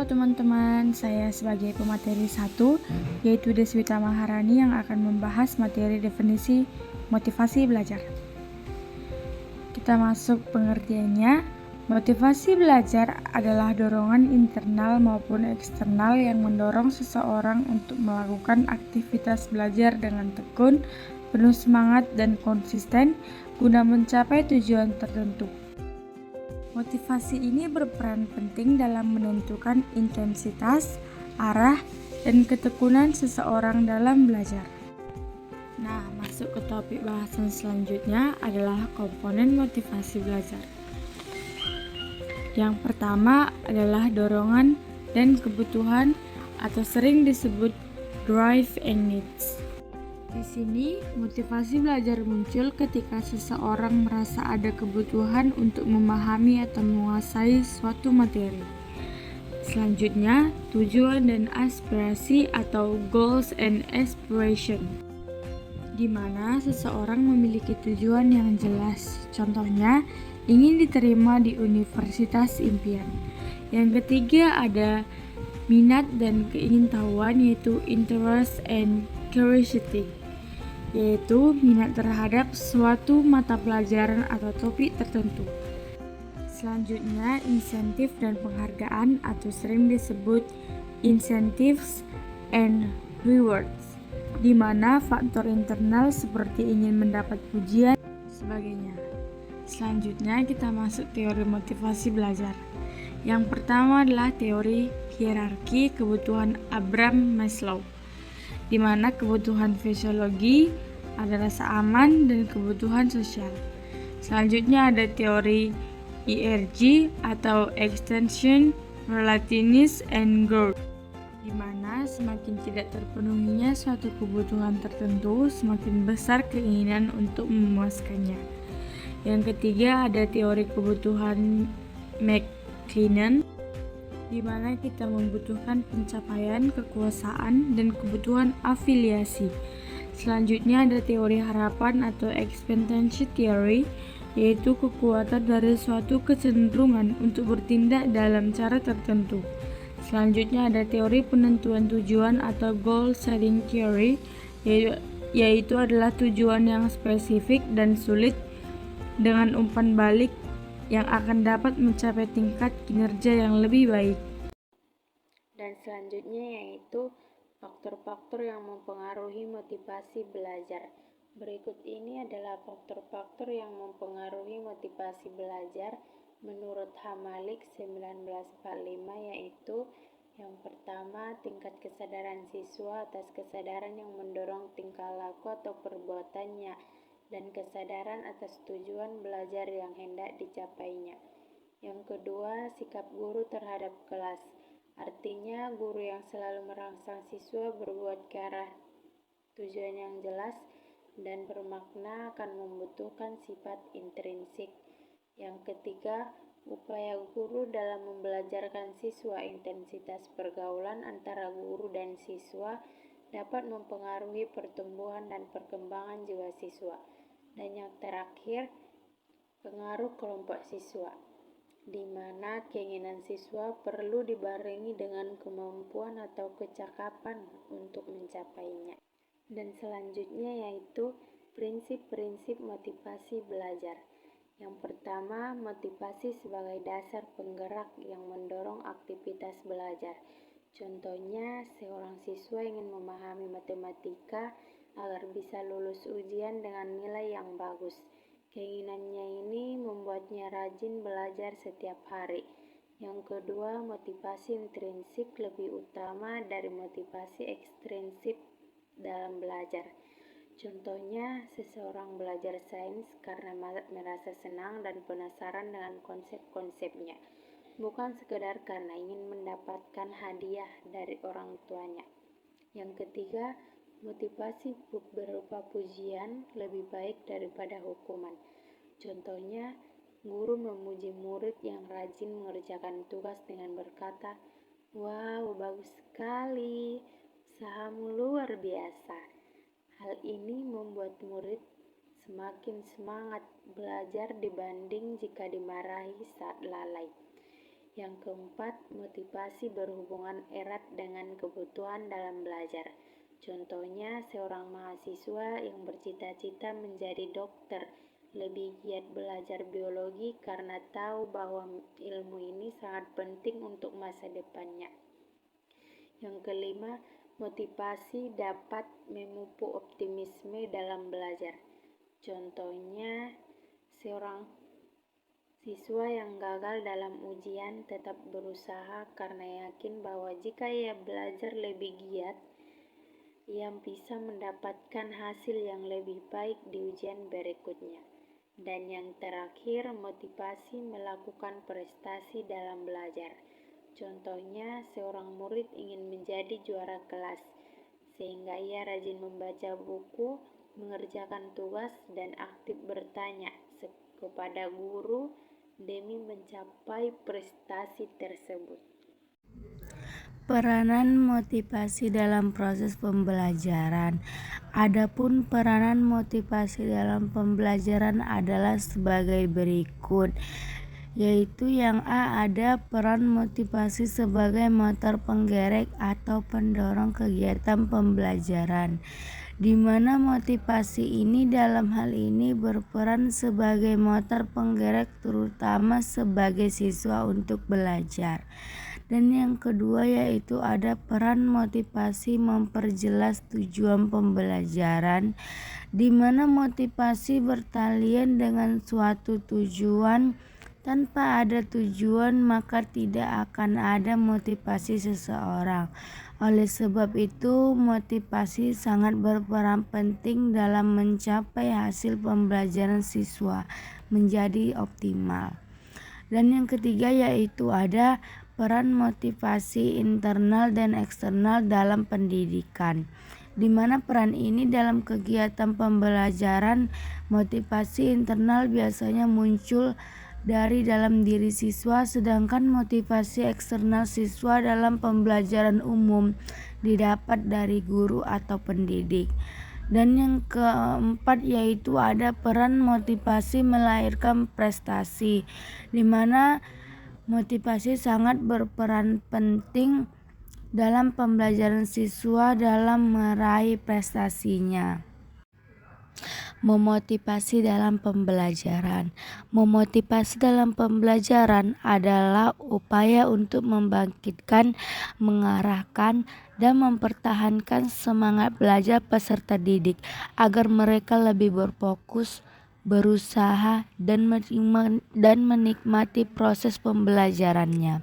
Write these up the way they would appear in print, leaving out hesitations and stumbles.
Halo teman-teman, saya sebagai pemateri 1, yaitu Deswita Maharani yang akan membahas materi definisi motivasi belajar. Kita masuk pengertiannya. Motivasi belajar adalah dorongan internal maupun eksternal yang mendorong seseorang untuk melakukan aktivitas belajar dengan tekun, penuh semangat, dan konsisten guna mencapai tujuan tertentu. Motivasi ini berperan penting dalam menentukan intensitas, arah, dan ketekunan seseorang dalam belajar. Nah, masuk ke topik bahasan selanjutnya adalah komponen motivasi belajar. Yang pertama adalah dorongan dan kebutuhan atau sering disebut drive and needs. Di sini, motivasi belajar muncul ketika seseorang merasa ada kebutuhan untuk memahami atau menguasai suatu materi. Selanjutnya, tujuan dan aspirasi atau goals and aspiration, di mana seseorang memiliki tujuan yang jelas. Contohnya, ingin diterima di universitas impian. Yang ketiga ada minat dan keingintahuan, yaitu interest and curiosity, yaitu minat terhadap suatu mata pelajaran atau topik tertentu. Selanjutnya, insentif dan penghargaan atau sering disebut incentives and rewards, di mana faktor internal seperti ingin mendapat pujian dan sebagainya. Selanjutnya, kita masuk teori motivasi belajar. Yang pertama adalah teori hierarki kebutuhan Abraham Maslow, di mana kebutuhan fisiologi ada rasa aman dan kebutuhan sosial. Selanjutnya ada teori ERG atau Extension, Relatedness, and Growth, di mana semakin tidak terpenuhinya suatu kebutuhan tertentu, semakin besar keinginan untuk memuaskannya. Yang ketiga ada teori kebutuhan McKinnon, di mana kita membutuhkan pencapaian, kekuasaan, dan kebutuhan afiliasi. Selanjutnya ada teori harapan atau expectancy theory, yaitu kekuatan dari suatu kecenderungan untuk bertindak dalam cara tertentu. Selanjutnya ada teori penentuan tujuan atau goal setting theory, yaitu adalah tujuan yang spesifik dan sulit dengan umpan balik yang akan dapat mencapai tingkat kinerja yang lebih baik. Dan selanjutnya yaitu faktor-faktor yang mempengaruhi motivasi belajar. Berikut ini adalah faktor-faktor yang mempengaruhi motivasi belajar menurut Hamalik 1945, yaitu yang pertama, tingkat kesadaran siswa atas kesadaran yang mendorong tingkah laku atau perbuatannya, dan kesadaran atas tujuan belajar yang hendak dicapainya. Yang kedua, sikap guru terhadap kelas. Artinya, guru yang selalu merangsang siswa berbuat ke arah tujuan yang jelas dan bermakna akan membutuhkan sifat intrinsik. Yang ketiga, upaya guru dalam membelajarkan siswa. Intensitas pergaulan antara guru dan siswa dapat mempengaruhi pertumbuhan dan perkembangan jiwa siswa. Dan yang terakhir, pengaruh kelompok siswa, di mana keinginan siswa perlu dibarengi dengan kemampuan atau kecakapan untuk mencapainya. Dan selanjutnya yaitu prinsip-prinsip motivasi belajar. Yang pertama, motivasi sebagai dasar penggerak yang mendorong aktivitas belajar. Contohnya, seorang siswa ingin memahami matematika agar bisa lulus ujian dengan nilai yang bagus. Keinginannya ini membuatnya rajin belajar setiap hari. Yang kedua, motivasi intrinsik lebih utama dari motivasi ekstrinsik dalam belajar. Contohnya, seseorang belajar sains karena merasa senang dan penasaran dengan konsep-konsepnya, bukan sekedar karena ingin mendapatkan hadiah dari orang tuanya. Yang ketiga, motivasi berupa pujian lebih baik daripada hukuman. Contohnya, guru memuji murid yang rajin mengerjakan tugas dengan berkata, "Wow, bagus sekali, usahamu luar biasa." Hal ini membuat murid semakin semangat belajar dibanding jika dimarahi saat lalai. Yang keempat, motivasi berhubungan erat dengan kebutuhan dalam belajar. Contohnya, seorang mahasiswa yang bercita-cita menjadi dokter lebih giat belajar biologi karena tahu bahwa ilmu ini sangat penting untuk masa depannya. Yang kelima, motivasi dapat memupuk optimisme dalam belajar. Contohnya, seorang siswa yang gagal dalam ujian tetap berusaha karena yakin bahwa jika ia belajar lebih giat, ia bisa mendapatkan hasil yang lebih baik di ujian berikutnya. Dan yang terakhir, motivasi melakukan prestasi dalam belajar. Contohnya, seorang murid ingin menjadi juara kelas, sehingga ia rajin membaca buku, mengerjakan tugas, dan aktif bertanya kepada guru demi mencapai prestasi tersebut. Peranan motivasi dalam proses pembelajaran. Adapun peranan motivasi dalam pembelajaran adalah sebagai berikut, yaitu yang A, ada peran motivasi sebagai motor penggerak atau pendorong kegiatan pembelajaran, di mana motivasi ini dalam hal ini berperan sebagai motor penggerak terutama sebagai siswa untuk belajar. Dan yang kedua yaitu ada peran motivasi memperjelas tujuan pembelajaran, di mana motivasi bertalian dengan suatu tujuan. Tanpa ada tujuan maka tidak akan ada motivasi seseorang. Oleh sebab itu, motivasi sangat berperan penting dalam mencapai hasil pembelajaran siswa menjadi optimal. Dan yang ketiga yaitu ada peran motivasi internal dan eksternal dalam pendidikan, di mana peran ini dalam kegiatan pembelajaran. Motivasi internal biasanya muncul dari dalam diri siswa, sedangkan motivasi eksternal siswa dalam pembelajaran umum didapat dari guru atau pendidik. Dan yang keempat yaitu ada peran motivasi melahirkan prestasi, di mana motivasi sangat berperan penting dalam pembelajaran siswa dalam meraih prestasinya. Memotivasi dalam pembelajaran. Memotivasi dalam pembelajaran adalah upaya untuk membangkitkan, mengarahkan, dan mempertahankan semangat belajar peserta didik agar mereka lebih berfokus, berusaha, dan menikmati proses pembelajarannya.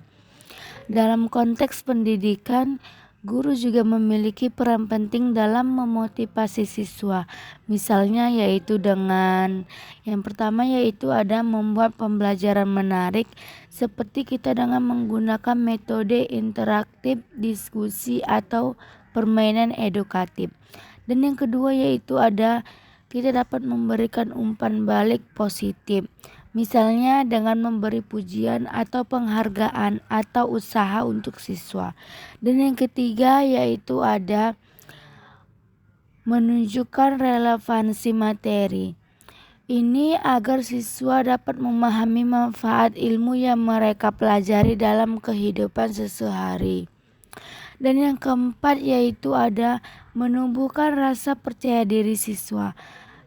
Dalam konteks pendidikan, guru juga memiliki peran penting dalam memotivasi siswa. Misalnya yaitu dengan yang pertama yaitu ada membuat pembelajaran menarik, seperti kita dengan menggunakan metode interaktif, diskusi, atau permainan edukatif. Dan yang kedua yaitu ada kita dapat memberikan umpan balik positif. Misalnya dengan memberi pujian atau penghargaan atau usaha untuk siswa. Dan yang ketiga yaitu ada menunjukkan relevansi materi. Ini agar siswa dapat memahami manfaat ilmu yang mereka pelajari dalam kehidupan sehari-hari. Dan yang keempat yaitu ada menumbuhkan rasa percaya diri siswa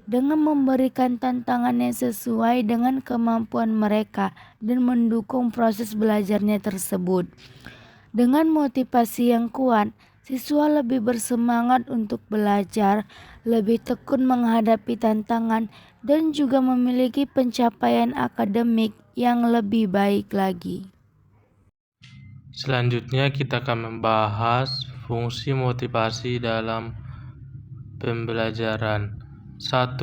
dengan memberikan tantangan yang sesuai dengan kemampuan mereka dan mendukung proses belajarnya tersebut. Dengan motivasi yang kuat, siswa lebih bersemangat untuk belajar, lebih tekun menghadapi tantangan, dan juga memiliki pencapaian akademik yang lebih baik lagi. Selanjutnya kita akan membahas fungsi motivasi dalam pembelajaran. 1.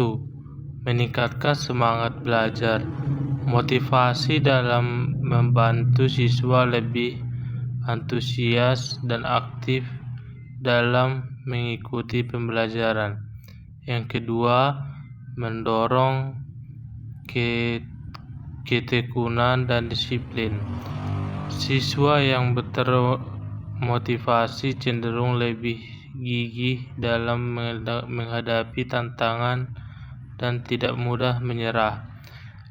Meningkatkan semangat belajar. Motivasi dalam membantu siswa lebih antusias dan aktif dalam mengikuti pembelajaran. Yang kedua, mendorong ketekunan dan disiplin. Siswa yang termotivasi cenderung lebih gigih dalam menghadapi tantangan dan tidak mudah menyerah.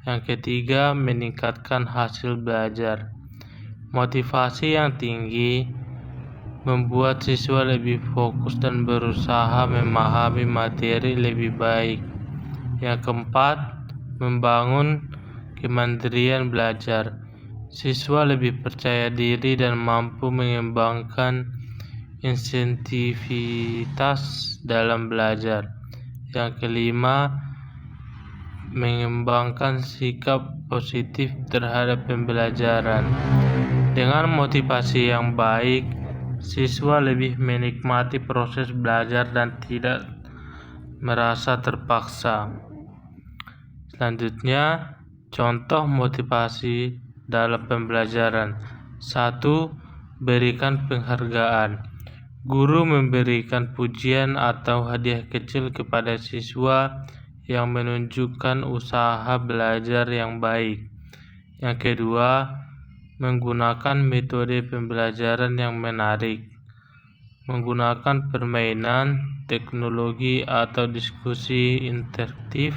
Yang ketiga, meningkatkan hasil belajar. Motivasi yang tinggi membuat siswa lebih fokus dan berusaha memahami materi lebih baik. Yang keempat, membangun kemandirian belajar. Siswa lebih percaya diri dan mampu mengembangkan insentivitas dalam belajar. Yang kelima, mengembangkan sikap positif terhadap pembelajaran. Dengan motivasi yang baik, siswa lebih menikmati proses belajar dan tidak merasa terpaksa. Selanjutnya, contoh motivasi dalam pembelajaran. 1. Berikan penghargaan. Guru memberikan pujian atau hadiah kecil kepada siswa yang menunjukkan usaha belajar yang baik. Yang kedua, menggunakan metode pembelajaran yang menarik. Menggunakan permainan, teknologi, atau diskusi interaktif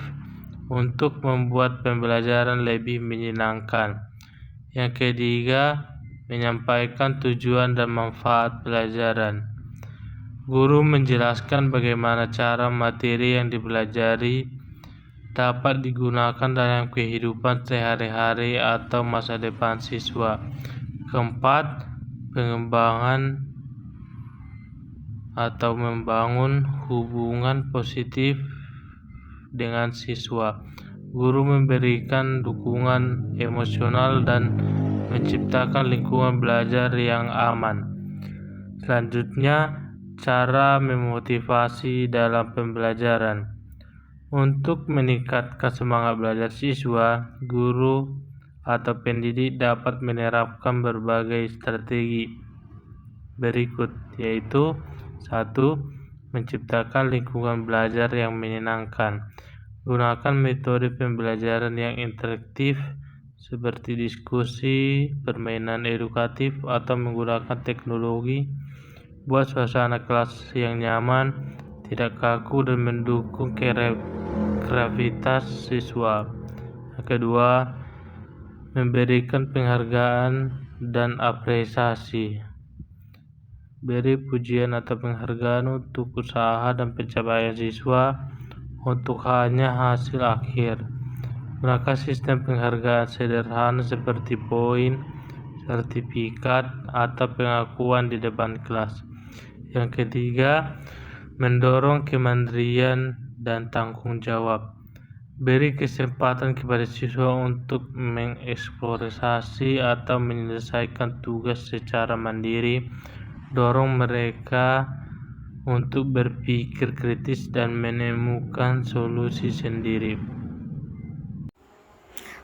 untuk membuat pembelajaran lebih menyenangkan. Yang ketiga, menyampaikan tujuan dan manfaat pelajaran. Guru menjelaskan bagaimana cara materi yang dipelajari dapat digunakan dalam kehidupan sehari-hari atau masa depan siswa. Keempat, pengembangan atau membangun hubungan positif dengan siswa. Guru memberikan dukungan emosional dan menciptakan lingkungan belajar yang aman. Selanjutnya, cara memotivasi dalam pembelajaran. Untuk meningkatkan semangat belajar siswa, guru atau pendidik dapat menerapkan berbagai strategi berikut, yaitu 1. Menciptakan lingkungan belajar yang menyenangkan. Gunakan metode pembelajaran yang interaktif seperti diskusi, permainan edukatif, atau menggunakan teknologi. Buat suasana kelas yang nyaman, tidak kaku, dan mendukung kreativitas siswa. Yang kedua, memberikan penghargaan dan apresiasi. Beri pujian atau penghargaan untuk usaha dan pencapaian siswa untuk hanya hasil akhir. Gunakan sistem penghargaan sederhana seperti poin, sertifikat, atau pengakuan di depan kelas. Yang ketiga, mendorong kemandirian dan tanggung jawab. Beri kesempatan kepada siswa untuk mengeksplorasi atau menyelesaikan tugas secara mandiri. Dorong mereka untuk berpikir kritis dan menemukan solusi sendiri.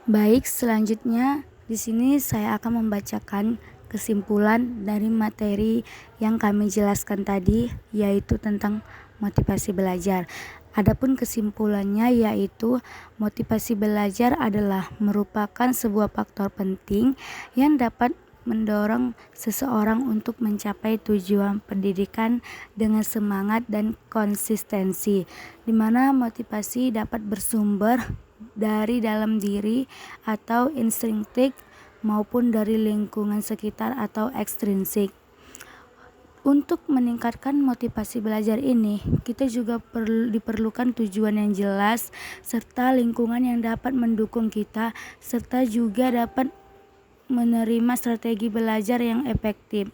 Baik, selanjutnya di sini saya akan membacakan kesimpulan dari materi yang kami jelaskan tadi, yaitu tentang motivasi belajar. Adapun kesimpulannya yaitu motivasi belajar adalah merupakan sebuah faktor penting yang dapat mendorong seseorang untuk mencapai tujuan pendidikan dengan semangat dan konsistensi, di mana motivasi dapat bersumber dari dalam diri atau instinktif maupun dari lingkungan sekitar atau ekstrinsik. Untuk meningkatkan motivasi belajar ini, kita juga diperlukan tujuan yang jelas serta lingkungan yang dapat mendukung kita, serta juga dapat menerima strategi belajar yang efektif.